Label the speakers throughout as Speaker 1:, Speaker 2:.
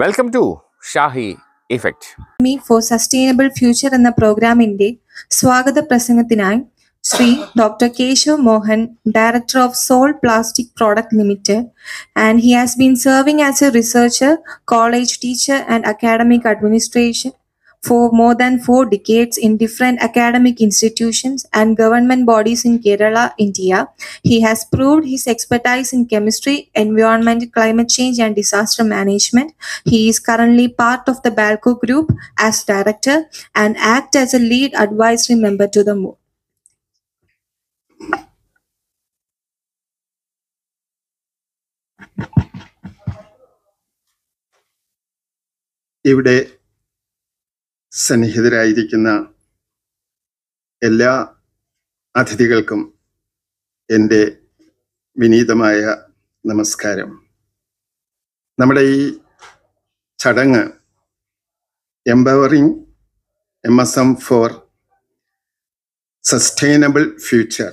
Speaker 1: Welcome to Shahi effect.
Speaker 2: Me for sustainable future എന്ന പ്രോഗ്രാമിന്റെ സ്വാഗത പ്രസംഗത്തിനായി Shri doctor Keshav Mohan, director of Sol plastic product limited, and he has been serving as a researcher, college teacher and academic administration for more than 4 decades in different academic institutions and government bodies in Kerala, India. He has proved his expertise in chemistry, environment, climate change and disaster management. He is currently part of the BALCO group as director and act as a lead advisory member to the MOOC.
Speaker 3: ഇവിടെ സന്നിഹിതരായിരിക്കുന്ന എല്ലാ അതിഥികൾക്കും എൻ്റെ വിനീതമായ നമസ്കാരം. നമ്മുടെ ഈ ചടങ്ങ് empowering MSM four sustainable future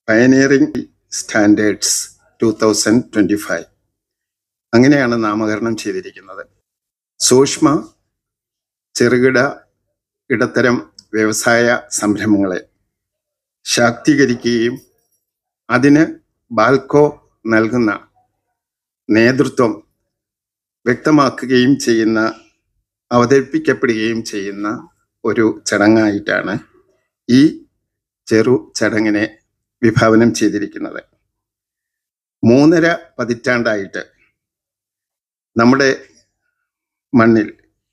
Speaker 3: pioneering standards 2025 അങ്ങനെയാണ് നാമകരണം ചെയ്തിരിക്കുന്നത്. സൂക്ഷ്മ, ചെറുകിട, ഇടത്തരം വ്യവസായ സംരംഭങ്ങളെ ശാക്തീകരിക്കുകയും അതിന് ബാൽക്കോ നൽകുന്ന നേതൃത്വം വ്യക്തമാക്കുകയും ചെയ്യുന്ന, അവതരിപ്പിക്കപ്പെടുകയും ചെയ്യുന്ന ഒരു ചടങ്ങായിട്ടാണ് ഈ ചെറു ചടങ്ങിനെ വിഭാവനം ചെയ്തിരിക്കുന്നത്. 3.5 പതിറ്റാണ്ടായിട്ട് നമ്മുടെ മണ്ണിൽ,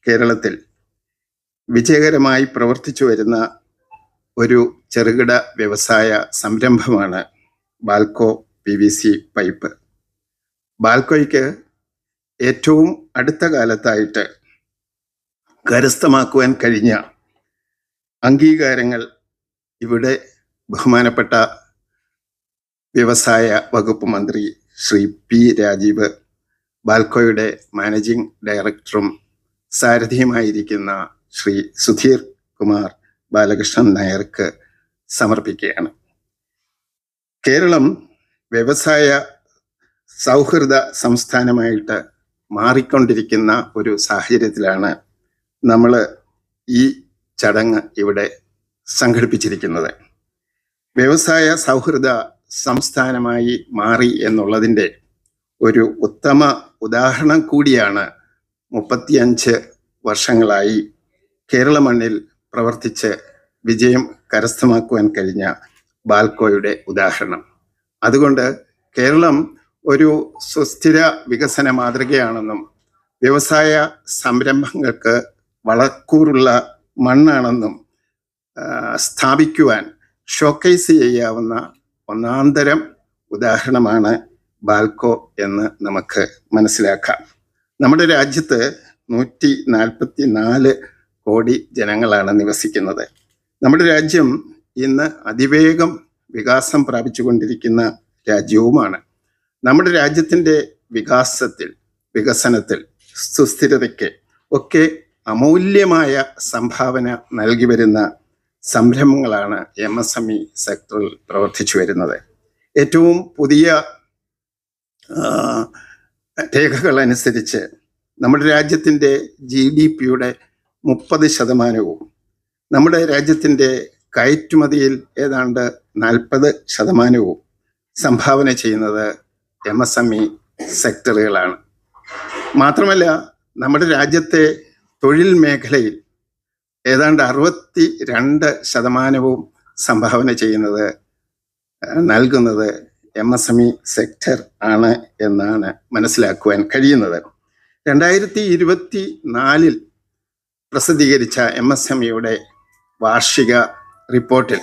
Speaker 3: കേരളത്തിൽ വിജയകരമായി പ്രവർത്തിച്ചു വരുന്ന ഒരു ചെറുകിട വ്യവസായ സംരംഭമാണ് ബാൽക്കോ PVC പൈപ്പ്. ബാൽക്കോയ്ക്ക് ഏറ്റവും അടുത്ത കാലത്തായിട്ട് കരസ്ഥമാക്കുവാൻ കഴിഞ്ഞ അംഗീകാരങ്ങൾ ഇവിടെ ബഹുമാനപ്പെട്ട വ്യവസായ വകുപ്പ് മന്ത്രി ശ്രീ P. രാജീവ്, ബാൽക്കോയുടെ മാനേജിംഗ് ഡയറക്ടറും സാരഥിയുമായിരിക്കുന്ന ശ്രീ സുധീർ കുമാർ ബാലകൃഷ്ണൻ നായർക്ക് സമർപ്പിക്കുകയാണ്. കേരളം വ്യവസായ സൗഹൃദ സംസ്ഥാനമായിട്ട് മാറിക്കൊണ്ടിരിക്കുന്ന ഒരു സാഹചര്യത്തിലാണ് നമ്മൾ ഈ ചടങ്ങ് ഇവിടെ സംഘടിപ്പിച്ചിരിക്കുന്നത്. വ്യവസായ സൗഹൃദ സംസ്ഥാനമായി മാറി എന്നുള്ളതിൻ്റെ ഒരു ഉത്തമ ഉദാഹരണം കൂടിയാണ് 35 വർഷങ്ങളായി കേരള മണ്ണിൽ പ്രവർത്തിച്ച് വിജയം കരസ്ഥമാക്കുവാൻ കഴിഞ്ഞ ബാൽക്കോയുടെ ഉദാഹരണം. അതുകൊണ്ട് കേരളം ഒരു സുസ്ഥിര വികസന മാതൃകയാണെന്നും വ്യവസായ സംരംഭങ്ങൾക്ക് വളക്കൂറുള്ള മണ്ണാണെന്നും സ്ഥാപിക്കുവാൻ ഷോക്കേസ് ചെയ്യാവുന്ന ഒന്നാന്തരം ഉദാഹരണമാണ് ബാൽക്കോ എന്ന് നമുക്ക് മനസ്സിലാക്കാം. നമ്മുടെ രാജ്യത്ത് 144 കോടി ജനങ്ങളാണ് നിവസിക്കുന്നത്. നമ്മുടെ രാജ്യം ഇന്ന് അതിവേഗം വികാസം പ്രാപിച്ചുകൊണ്ടിരിക്കുന്ന രാജ്യവുമാണ്. നമ്മുടെ രാജ്യത്തിൻ്റെ വികസനത്തിൽ, സുസ്ഥിരതയ്ക്ക് ഒക്കെ അമൂല്യമായ സംഭാവന നൽകി വരുന്ന സംരംഭങ്ങളാണ് MSME സെക്ടറിൽ പ്രവർത്തിച്ചു വരുന്നത്. ഏറ്റവും പുതിയ രേഖകൾ അനുസരിച്ച് നമ്മുടെ രാജ്യത്തിൻ്റെ GDPയുടെ 30%, നമ്മുടെ രാജ്യത്തിൻ്റെ കയറ്റുമതിയിൽ ഏതാണ്ട് 40% സംഭാവന ചെയ്യുന്നത് MSME സെക്ടറുകളാണ്. മാത്രമല്ല, നമ്മുടെ രാജ്യത്തെ തൊഴിൽ മേഖലയിൽ ഏതാണ്ട് 62% സംഭാവന ചെയ്യുന്നത്, നൽകുന്നത് MSME സെക്ടർ ആണ് എന്നാണ് മനസ്സിലാക്കുവാൻ കഴിയുന്നത്. 2024 പ്രസിദ്ധീകരിച്ച MSMEയുടെ വാർഷിക റിപ്പോർട്ടിൽ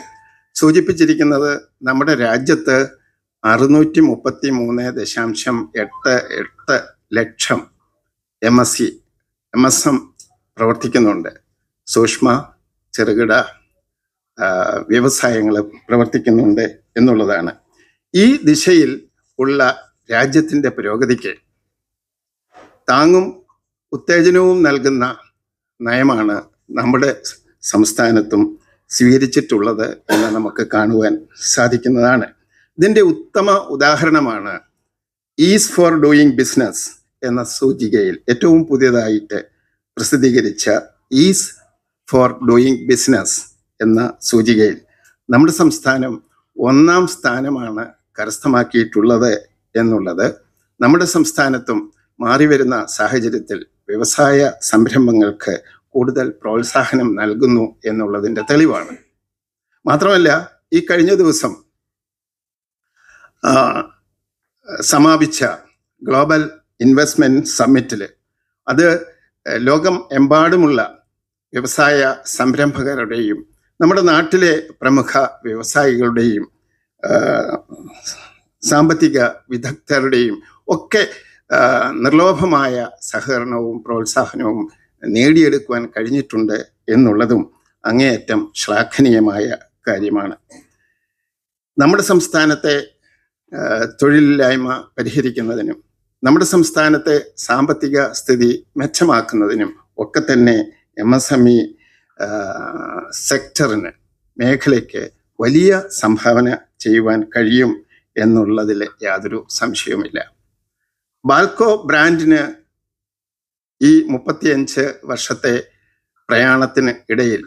Speaker 3: സൂചിപ്പിച്ചിരിക്കുന്നത് നമ്മുടെ രാജ്യത്ത് 633.88 ലക്ഷം MSM പ്രവർത്തിക്കുന്നുണ്ട്. സൂക്ഷ്മ, ചെറുകിട വ്യവസായങ്ങൾ പ്രവർത്തിക്കുന്നുണ്ട് എന്നുള്ളതാണ്. ഈ ദിശയിൽ ഉള്ള രാജ്യത്തിൻ്റെ പുരോഗതിക്ക് താങ്ങും ഉത്തേജനവും നൽകുന്ന നയമാണ് നമ്മുടെ സംസ്ഥാനത്തും സ്വീകരിച്ചിട്ടുള്ളത് എന്ന് നമുക്ക് കാണുവാൻ സാധിക്കുന്നതാണ്. ഇതിൻ്റെ ഉത്തമ ഉദാഹരണമാണ് ഈസ് ഫോർ ഡൂയിങ് ബിസിനസ് എന്ന സൂചികയിൽ ഏറ്റവും പുതിയതായിട്ട് പ്രസിദ്ധീകരിച്ച ഈസ് ഫോർ ഡൂയിങ് ബിസിനസ് എന്ന സൂചികയിൽ നമ്മുടെ സംസ്ഥാനം 1-ാം സ്ഥാനമാണ് കരസ്ഥമാക്കിയിട്ടുള്ളത് എന്നുള്ളത് നമ്മുടെ സംസ്ഥാനത്തും മാറിവരുന്ന സാഹചര്യത്തിൽ വ്യവസായ സംരംഭങ്ങൾക്ക് കൂടുതൽ പ്രോത്സാഹനം നൽകുന്നു എന്നുള്ളതിൻ്റെ തെളിവാണ്. മാത്രമല്ല, ഈ കഴിഞ്ഞ ദിവസം സമാപിച്ച ഗ്ലോബൽ ഇൻവെസ്റ്റ്മെന്റ് സമ്മിറ്റിൽ അത് ലോകം എമ്പാടുമുള്ള വ്യവസായ സംരംഭകരുടെയും നമ്മുടെ നാട്ടിലെ പ്രമുഖ വ്യവസായികളുടെയും സാമ്പത്തിക വിദഗ്ധരുടെയും ഒക്കെ നിർലോഭമായ സഹകരണവും പ്രോത്സാഹനവും നേടിയെടുക്കുവാൻ കഴിഞ്ഞിട്ടുണ്ട് എന്നുള്ളതും അങ്ങേയറ്റം ശ്ലാഘനീയമായ കാര്യമാണ്. നമ്മുടെ സംസ്ഥാനത്തെ തൊഴിലില്ലായ്മ പരിഹരിക്കുന്നതിനും നമ്മുടെ സംസ്ഥാനത്തെ സാമ്പത്തിക സ്ഥിതി മെച്ചമാക്കുന്നതിനും ഒക്കെ തന്നെ MSME സെക്ടറിന് മേഖലയ്ക്ക് വലിയ സംഭാവന ചെയ്യുവാൻ കഴിയും എന്നുള്ളതിൽ യാതൊരു സംശയവുമില്ല. ബാൽക്കോ ബ്രാൻഡിന് ഈ 35 വർഷത്തെ പ്രയാണത്തിന് ഇടയിൽ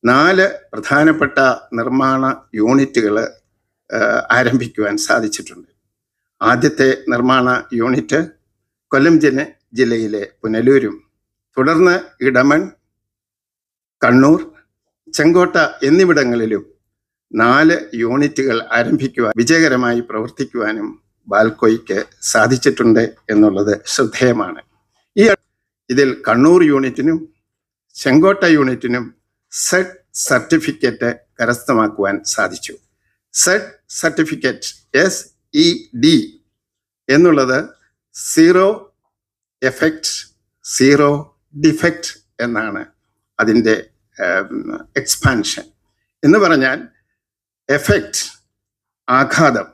Speaker 3: 4 പ്രധാനപ്പെട്ട നിർമ്മാണ യൂണിറ്റുകൾ ആരംഭിക്കുവാൻ സാധിച്ചിട്ടുണ്ട്. ആദ്യത്തെ നിർമ്മാണ യൂണിറ്റ് കൊല്ലം ജില്ലയിലെ പുനലൂരും, തുടർന്ന് ഇടമൺ, കണ്ണൂർ, ചെങ്കോട്ട എന്നിവിടങ്ങളിലും 4 യൂണിറ്റുകൾ ആരംഭിക്കുവാൻ വിജയകരമായി പ്രവർത്തിക്കുവാനും ബാൽക്കോയ്ക്ക് സാധിച്ചിട്ടുണ്ട് എന്നുള്ളത് ശ്രദ്ധേയമാണ്. ഇതിൽ കണ്ണൂർ യൂണിറ്റിനും ചെങ്കോട്ട യൂണിറ്റിനും സെഡ് സർട്ടിഫിക്കറ്റ് കരസ്ഥമാക്കുവാൻ സാധിച്ചു. സെഡ് സർട്ടിഫിക്കറ്റ് SED എന്നുള്ളത് സീറോ എഫക്റ്റ് സീറോ ഡിഫക്റ്റ് എന്നാണ് അതിൻ്റെ എക്സ്പാൻഷൻ. എന്ന് പറഞ്ഞാൽ എഫക്റ്റ് ആഘാതം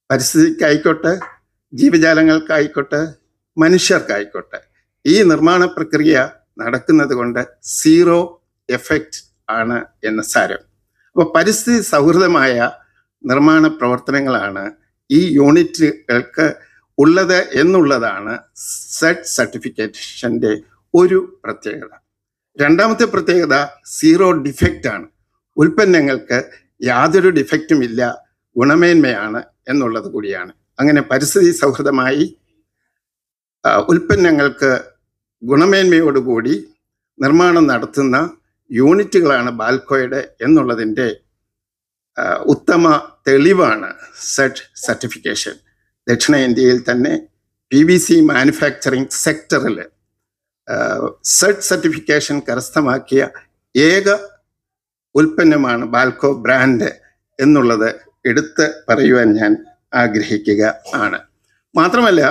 Speaker 3: പരിസ്ഥിതിക്കായിക്കോട്ടെ, ജീവജാലങ്ങൾക്കായിക്കോട്ടെ, മനുഷ്യർക്കായിക്കോട്ടെ ഈ നിർമ്മാണ പ്രക്രിയ നടക്കുന്നത് കൊണ്ട് സീറോ എഫക്റ്റ് ആണ് എന്ന് സാരം. അപ്പോൾ പരിസ്ഥിതി സൗഹൃദമായ നിർമ്മാണ പ്രവർത്തനങ്ങളാണ് ഈ യൂണിറ്റുകൾക്ക് ഉള്ളത് എന്നുള്ളതാണ് സെഡ് സർട്ടിഫിക്കേഷൻ്റെ ഒരു പ്രത്യേകത. രണ്ടാമത്തെ പ്രത്യേകത സീറോ ഡിഫക്റ്റ് ആണ്. ഉൽപ്പന്നങ്ങൾക്ക് യാതൊരു ഡിഫക്റ്റും ഇല്ല, ഗുണമേന്മയാണ് എന്നുള്ളത് കൂടിയാണ്. അങ്ങനെ പരിസ്ഥിതി സൗഹൃദമായി ഉൽപ്പന്നങ്ങൾക്ക് ഗുണമേന്മയോടുകൂടി നിർമ്മാണം നടത്തുന്ന യൂണിറ്റുകളാണ് ബാൽക്കോയുടെ എന്നുള്ളതിൻ്റെ ഉത്തമ തെളിവാണ് സെഡ് സർട്ടിഫിക്കേഷൻ. ദക്ഷിണേന്ത്യയിൽ തന്നെ PVC മാനുഫാക്ചറിങ് സെക്ടറിൽ സെഡ് സർട്ടിഫിക്കേഷൻ കരസ്ഥമാക്കിയ ഏക ഉൽപ്പന്നമാണ് ബാൽക്കോ ബ്രാൻഡ് എന്നുള്ളത് എടുത്ത് പറയുവാൻ ഞാൻ ആഗ്രഹിക്കുക ആണ്. മാത്രമല്ല,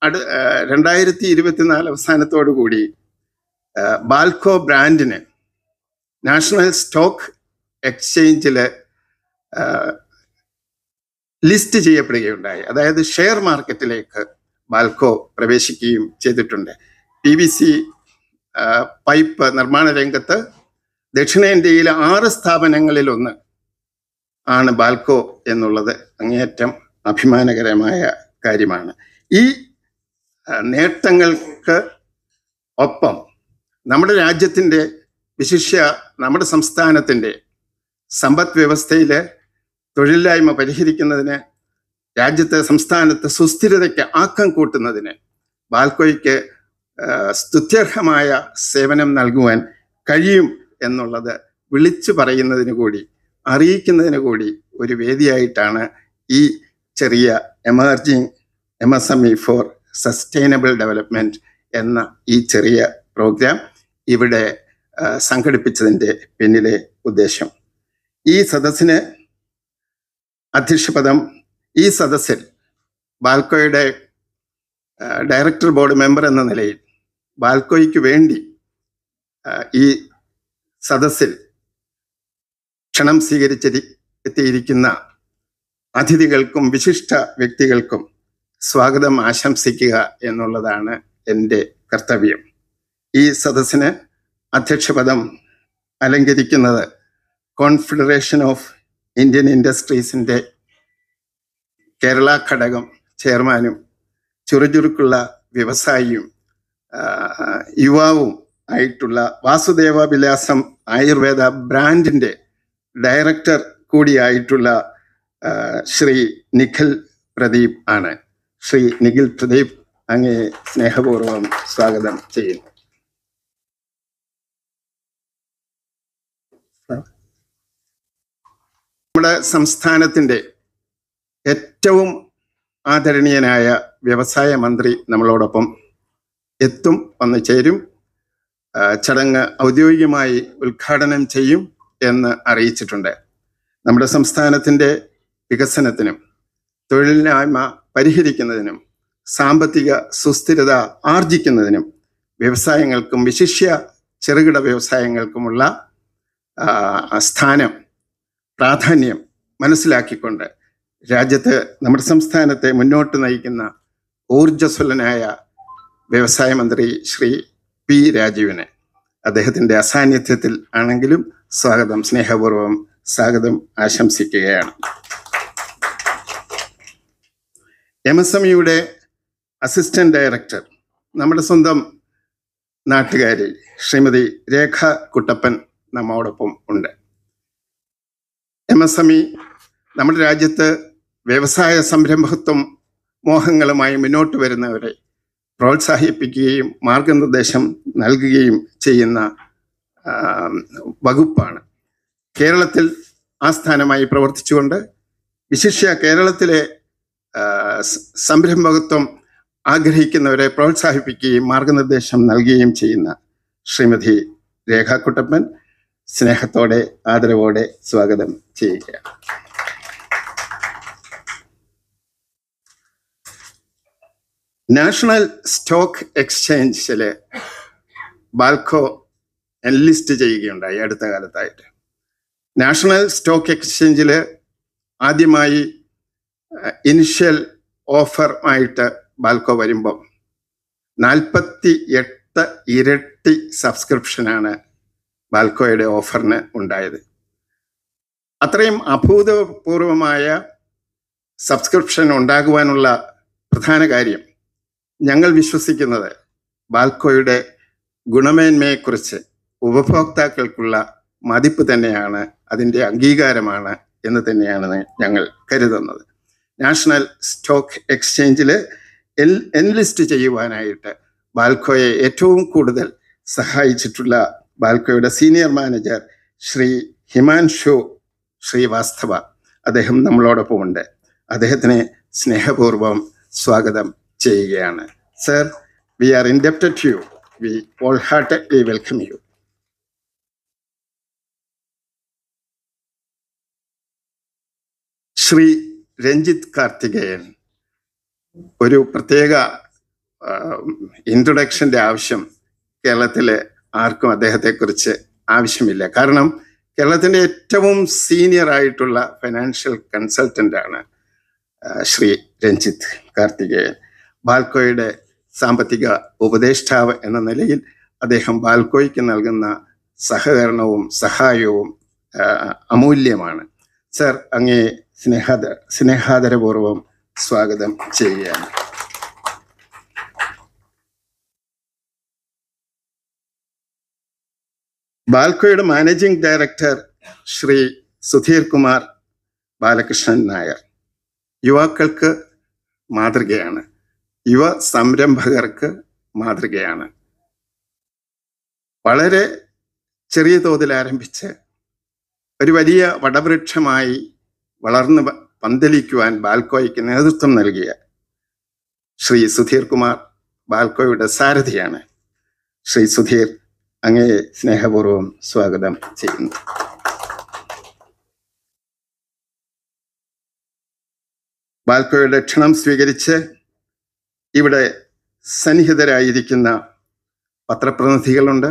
Speaker 3: 2024 അവസാനത്തോടു കൂടി ബാൽക്കോ ബ്രാൻഡിന് നാഷണൽ സ്റ്റോക്ക് എക്സ്ചേഞ്ചിൽ ലിസ്റ്റ് ചെയ്യപ്പെടുകയുണ്ടായി. അതായത് ഷെയർ മാർക്കറ്റിലേക്ക് ബാൽക്കോ പ്രവേശിക്കുകയും ചെയ്തിട്ടുണ്ട്. PVC പൈപ്പ് നിർമ്മാണ രംഗത്ത് ദക്ഷിണേന്ത്യയിലെ 6 സ്ഥാപനങ്ങളിലൊന്ന് ആണ് ബാൽക്കോ എന്നുള്ളത് അങ്ങേയറ്റം അഭിമാനകരമായ കാര്യമാണ്. ഈ നേട്ടങ്ങൾക്ക് ഒപ്പം നമ്മുടെ രാജ്യത്തിൻ്റെ, വിശിഷ്യ നമ്മുടെ സംസ്ഥാനത്തിൻ്റെ സമ്പദ് വ്യവസ്ഥയിൽ തൊഴിലില്ലായ്മ പരിഹരിക്കുന്നതിന്, രാജ്യത്തെ സംസ്ഥാനത്ത് സുസ്ഥിരതയ്ക്ക് ആക്കം കൂട്ടുന്നതിന് ബാൽക്കോയ്ക്ക് സ്തുത്യർഹമായ സേവനം നൽകുവാൻ കഴിയും എന്നുള്ളത് വിളിച്ചു പറയുന്നതിന് കൂടി, അറിയിക്കുന്നതിന് കൂടി ഒരു വേദിയായിട്ടാണ് ഈ ചെറിയ emerging MSME four sustainable development എന്ന ഈ ചെറിയ പ്രോഗ്രാം ഇവിടെ സംഘടിപ്പിച്ചതിൻ്റെ പിന്നിലെ ഉദ്ദേശം. ഈ സദസ്സിന് അധ്യക്ഷപദം ഈ സദസ്സിൽ ബാൽക്കോയുടെ ഡയറക്ടർ ബോർഡ് മെമ്പർ എന്ന നിലയിൽ ബാൽക്കോയ്ക്ക് വേണ്ടി ഈ സദസ്സിൽ ക്ഷണം സ്വീകരിച്ചെത്തിയിരിക്കുന്ന അതിഥികൾക്കും വിശിഷ്ട വ്യക്തികൾക്കും സ്വാഗതം ആശംസിക്കുക എന്നുള്ളതാണ് എൻ്റെ കർത്തവ്യം. ഈ സദസ്സിന് അധ്യക്ഷപദം അലങ്കരിക്കുന്നത് കോൺഫെഡറേഷൻ ഓഫ് ഇന്ത്യൻ ഇൻഡസ്ട്രീസിൻ്റെ കേരള ഘടകം ചെയർമാനും ചുറുചുറുക്കുള്ള വ്യവസായിയും യുവാവും ആയിട്ടുള്ള വാസുദേവ വിലാസം ആയുർവേദ ബ്രാൻഡിൻ്റെ ഡയറക്ടർ കൂടിയായിട്ടുള്ള ശ്രീ നിഖിൽ പ്രദീപ് ആണ്. ശ്രീ നിഖിൽ പ്രദീപ്, അങ്ങേ സ്നേഹപൂർവ്വം സ്വാഗതം ചെയ്യുന്നു. നമ്മുടെ സംസ്ഥാനത്തിൻ്റെ ഏറ്റവും ആദരണീയനായ വ്യവസായ മന്ത്രി നമ്മളോടൊപ്പം എത്തും, വന്നു ചേരും. ചടങ്ങ് ഔദ്യോഗികമായി ഉദ്ഘാടനം ചെയ്യും എന്ന് അറിയിച്ചിട്ടുണ്ട്. നമ്മുടെ സംസ്ഥാനത്തിൻ്റെ വികസനത്തിനും തൊഴിലില്ലായ്മ പരിഹരിക്കുന്നതിനും സാമ്പത്തിക സുസ്ഥിരത ആർജിക്കുന്നതിനും വ്യവസായങ്ങൾക്കും വിശിഷ്യ ചെറുകിട വ്യവസായങ്ങൾക്കുമുള്ള സ്ഥാനം, പ്രാധാന്യം മനസ്സിലാക്കിക്കൊണ്ട് രാജ്യത്ത് നമ്മുടെ സംസ്ഥാനത്തെ മുന്നോട്ട് നയിക്കുന്ന ഊർജ്ജസ്വലനായ വ്യവസായ മന്ത്രി ശ്രീ പി രാജീവിനെ അദ്ദേഹത്തിൻ്റെ അസാന്നിധ്യത്തിൽ ആണെങ്കിലും സ്വാഗതം, സ്നേഹപൂർവ്വം സ്വാഗതം ആശംസിക്കുകയാണ്. MSMEയുടെ അസിസ്റ്റന്റ് ഡയറക്ടർ നമ്മുടെ സ്വന്തം നാട്ടുകാരി ശ്രീമതി രേഖ കുട്ടപ്പൻ നമ്മോടൊപ്പം ഉണ്ട്. MSME നമ്മുടെ രാജ്യത്ത് വ്യവസായ സംരംഭത്വം മോഹങ്ങളുമായി മുന്നോട്ട് വരുന്നവരെ പ്രോത്സാഹിപ്പിക്കുകയും മാർഗനിർദ്ദേശം നൽകുകയും ചെയ്യുന്ന വകുപ്പാണ്. കേരളത്തിൽ ആസ്ഥാനമായി പ്രവർത്തിച്ചുകൊണ്ട് വിശിഷ്യ കേരളത്തിലെ സംരംഭകത്വം ആഗ്രഹിക്കുന്നവരെ പ്രോത്സാഹിപ്പിക്കുകയും മാർഗനിർദ്ദേശം നൽകുകയും ചെയ്യുന്ന ശ്രീമതി രേഖ കുട്ടപ്പൻ സ്നേഹത്തോടെ ആദരവോടെ സ്വാഗതം ചെയ്യുക. നാഷണൽ സ്റ്റോക്ക് എക്സ്ചേഞ്ചില് ബാൽക്കോ എൻലിസ്റ്റ് ചെയ്യുകയുണ്ടായി അടുത്ത കാലത്തായിട്ട്. നാഷണൽ സ്റ്റോക്ക് എക്സ്ചേഞ്ചിൽ ആദ്യമായി ഇനിഷ്യൽ ഓഫർ ആയിട്ട് ബാൽക്കോ വരുമ്പം 48 ഇരട്ടി സബ്സ്ക്രിപ്ഷനാണ് ബാൽക്കോയുടെ ഓഫറിന് ഉണ്ടായത്. അത്രയും അഭൂതപൂർവമായ സബ്സ്ക്രിപ്ഷൻ ഉണ്ടാകുവാനുള്ള പ്രധാന കാര്യം ഞങ്ങൾ വിശ്വസിക്കുന്നത് ബാൽക്കോയുടെ ഗുണമേന്മയെക്കുറിച്ച് ഉപഭോക്താക്കൾക്കുള്ള മതിപ്പ് തന്നെയാണ്, അതിൻ്റെ അംഗീകാരമാണ് എന്ന് തന്നെയാണ് ഞങ്ങൾ കരുതുന്നത്. നാഷണൽ സ്റ്റോക്ക് എക്സ്ചേഞ്ചിൽ എൻലിസ്റ്റ് ചെയ്യുവാനായിട്ട് ബാൽക്കോയെ ഏറ്റവും കൂടുതൽ സഹായിച്ചിട്ടുള്ള ബാൽക്കോയുടെ സീനിയർ മാനേജർ ശ്രീ ഹിമാൻഷു ശ്രീവാസ്തവ, അദ്ദേഹം നമ്മളോടൊപ്പമുണ്ട്. അദ്ദേഹത്തിനെ സ്നേഹപൂർവ്വം സ്വാഗതം ചെയ്യുകയാണ്. Sir, we are indebted to you. We wholeheartedly welcome you. Shri Ranjith Karthikeyan, ഒരു പ്രത്യേക ഇൻട്രൊഡക്ഷൻ്റെ ആവശ്യം കേരളത്തിലെ ആർക്കും അദ്ദേഹത്തെക്കുറിച്ച് ആവശ്യമില്ല. കാരണം കേരളത്തിൻ്റെ ഏറ്റവും സീനിയർ ആയിട്ടുള്ള ഫൈനാൻഷ്യൽ കൺസൾട്ടൻ്റ് ആണ് ശ്രീ രഞ്ജിത്ത് കാർത്തികേയൻ. ബാൽക്കോയുടെ സാമ്പത്തിക ഉപദേഷ്ടാവ് എന്ന നിലയിൽ അദ്ദേഹം ബാൽക്കോയ്ക്ക് നൽകുന്ന സഹകരണവും സഹായവും അമൂല്യമാണ്. സർ, അങ്ങേ സ്നേഹാദരപൂർവ്വം സ്വാഗതം ചെയ്യുകയാണ്. ബാൽക്കോയുടെ മാനേജിംഗ് ഡയറക്ടർ ശ്രീ സുധീർ കുമാർ ബാലകൃഷ്ണൻ നായർ യുവാക്കൾക്ക് മാതൃകയാണ്, യുവ സംരംഭകർക്ക് മാതൃകയാണ്. വളരെ ചെറിയ തോതിൽ ആരംഭിച്ച് ഒരു വലിയ വടവൃക്ഷമായി വളർന്ന് പന്തലിക്കുവാൻ ബാൽക്കോയ്ക്ക് നേതൃത്വം നൽകിയ ശ്രീ സുധീർ കുമാർ ബാൽക്കോയുടെ സാരഥിയാണ്. ശ്രീ സുധീർ, അങ്ങേ സ്നേഹപൂർവ്വം സ്വാഗതം ചെയ്യുന്നു. ബാൽക്കോയുടെ ക്ഷണം സ്വീകരിച്ച് ഇവിടെ സന്നിഹിതരായിരിക്കുന്ന പത്രപ്രതിനിധികളുണ്ട്,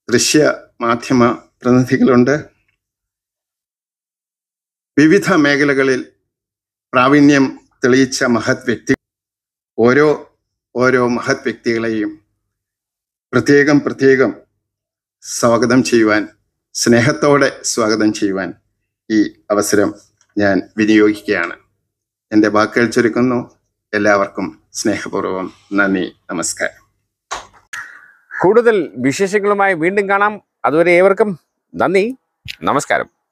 Speaker 3: ദൃശ്യ മാധ്യമ പ്രതിനിധികളുണ്ട്. വിവിധ മേഖലകളിൽ പ്രാവീണ്യം തെളിയിച്ച മഹത് വ്യക്തി, ഓരോ മഹത് വ്യക്തികളെയും പ്രത്യേകം സ്വാഗതം ചെയ്യുവാൻ, സ്നേഹത്തോടെ സ്വാഗതം ചെയ്യുവാൻ ഈ അവസരം ഞാൻ വിനിയോഗിക്കുകയാണ്. എൻ്റെ വാക്കുകൾ ചുരുക്കുന്നു. എല്ലാവർക്കും സ്നേഹപൂർവ്വം നന്ദി, നമസ്കാരം.
Speaker 1: കൂടുതൽ വിശേഷങ്ങളുമായി വീണ്ടും കാണാം. അതുവരെ ഏവർക്കും നന്ദി, നമസ്കാരം.